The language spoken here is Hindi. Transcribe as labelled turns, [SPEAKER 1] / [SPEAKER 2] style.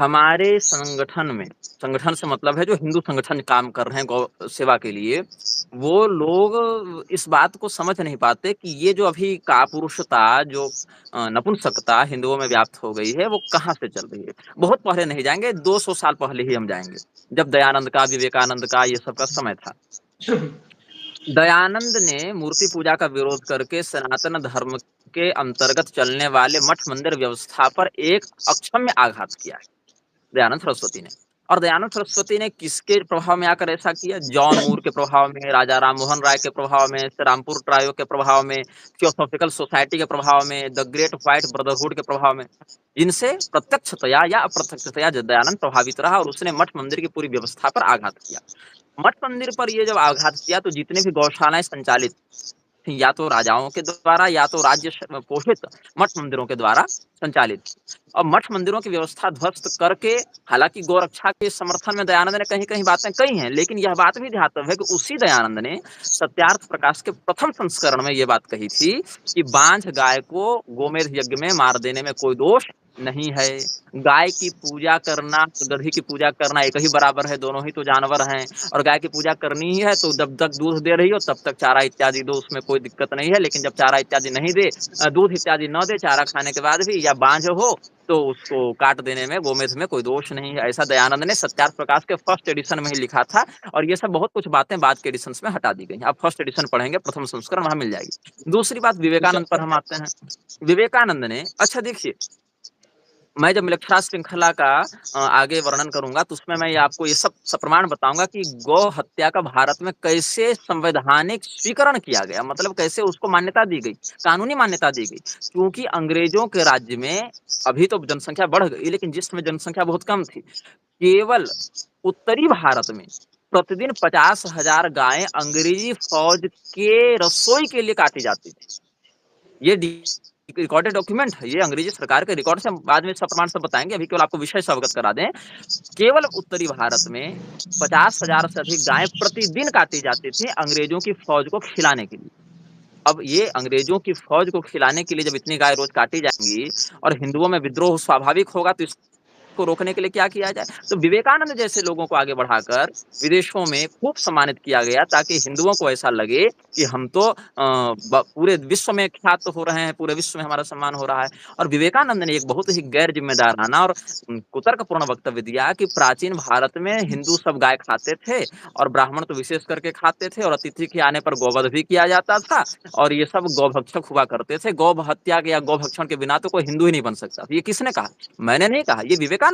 [SPEAKER 1] हमारे संगठन से मतलब है जो हिंदू संगठन काम कर रहे हैं गौ सेवा के लिए, वो लोग इस बात को समझ नहीं पाते कि ये जो अभी कापुरुषता जो नपुंसकता हिंदुओं में व्याप्त हो गई है, वो कहाँ से चल रही है। बहुत पहले नहीं जाएँगे, 200 साल पहले ही हम जाएँगे, जब दयानंद का, विवेकानंद का ये सब का समय था। दयानंद ने मूर्ति पूजा का विरोध करके सनातन धर्म के अंतर्गत चलने वाले मठ मंदिर व्यवस्था पर एक अक्षम्य आघात किया है। दयानंद सरस्वती ने। और दयानंद सरस्वती ने किसके प्रभाव में आकर ऐसा किया? जॉन मूर के प्रभाव में, राजा राम मोहन राय के प्रभाव में, श्री रामपुर ट्रायो के प्रभाव में, थियोसॉफिकल सोसाइटी के प्रभाव में, द ग्रेट व्हाइट ब्रदरहुड के प्रभाव में। इनसे प्रत्यक्षतया या अप्रत्यक्षतया दयानंद प्रभावित रहा और उसने मठ मंदिर की पूरी व्यवस्था पर आघात किया। मठ मंदिर पर ये जब आघात किया तो जितने भी गौशालाएं संचालित या तो राजाओं के द्वारा या तो राज्य पोषित मठ मंदिरों के द्वारा संचालित, और मठ मंदिरों की व्यवस्था ध्वस्त करके, हालांकि गौरक्षा के समर्थन में दयानंद ने कहीं कहीं बातें कही हैं, लेकिन यह बात भी ध्यातव्य है कि उसी दयानंद ने सत्यार्थ प्रकाश के प्रथम संस्करण में यह बात कही थी कि बांझ गाय को गोमेध यज्ञ में मार देने में कोई दोष नहीं है। गाय की पूजा करना, गधी की पूजा करना एक ही बराबर है, दोनों ही तो जानवर हैं। और गाय की पूजा करनी ही है तो जब तक दूध दे रही हो तब तक चारा इत्यादि दो, उसमें कोई दिक्कत नहीं है। लेकिन जब चारा इत्यादि नहीं दे, दूध इत्यादि न दे चारा खाने के बाद भी, या बांझ हो, तो उसको काट देने में, गोमेध में कोई दोष नहीं है। ऐसा दयानंद ने सत्यार्थ प्रकाश के फर्स्ट एडिशन में ही लिखा था। और ये सब बहुत कुछ बातें बाद के एडिशन में हटा दी गई हैं। आप फर्स्ट एडिशन पढ़ेंगे, प्रथम संस्करण वहां मिल जाएगी। दूसरी बात,
[SPEAKER 2] अच्छा।
[SPEAKER 1] विवेकानंद पर हम आते हैं। विवेकानंद ने, अच्छा देखिए, मैं जब निरक्षरा श्रृंखला का आगे वर्णन करूंगा तो उसमें मैं ये आपको ये सब सप्रमाण बताऊंगा कि गौ हत्या का भारत में कैसे संवैधानिक स्वीकरण किया गया, मतलब कैसे उसको मान्यता दी गई, कानूनी मान्यता दी गई। क्योंकि अंग्रेजों के राज्य में अभी तो जनसंख्या बढ़ गई, लेकिन जिस समय जनसंख्या बहुत कम थी, केवल उत्तरी भारत में प्रतिदिन 50,000 गायें अंग्रेजी फौज के रसोई के लिए काटी जाती थी। ये रिकॉर्डेड डॉक्यूमेंट है, ये अंग्रेजी सरकार के रिकॉर्ड से हम बाद में सप्रमाण सब बताएंगे, अभी केवल आपको विषय से अवगत करा दें। केवल उत्तरी भारत में 50,000 से अधिक गायें प्रतिदिन काटी जाती थी अंग्रेजों की फौज को खिलाने के लिए। अब ये अंग्रेजों की फौज को खिलाने के लिए जब इतनी गाय रोज काटी जाएंगी और हिंदुओं में विद्रोह स्वाभाविक होगा, तो को रोकने के लिए क्या किया जाए? तो विवेकानंद जैसे लोगों को आगे बढ़ाकर विदेशों में खूब सम्मानित किया गया, ताकि हिंदुओं को ऐसा लगे कि हम तो पूरे विश्व में ख्यात हो रहे हैं, पूरे विश्व में हमारा सम्मान हो रहा है। और विवेकानंद ने एक बहुत ही गैर जिम्मेदाराना और कुतर्कपूर्ण वक्तव्य दिया कि प्राचीन भारत में हिंदू सब गाय खाते थे, और ब्राह्मण तो विशेष करके खाते थे, और अतिथि के आने पर गौवध भी किया जाता था, और ये सब गौभक्षक हुआ करते थे। गौ हत्या या गौभक्षण के बिना तो कोई हिंदू ही नहीं बन सकता। ये किसने कहा? मैंने नहीं कहा, ये विवेकानंद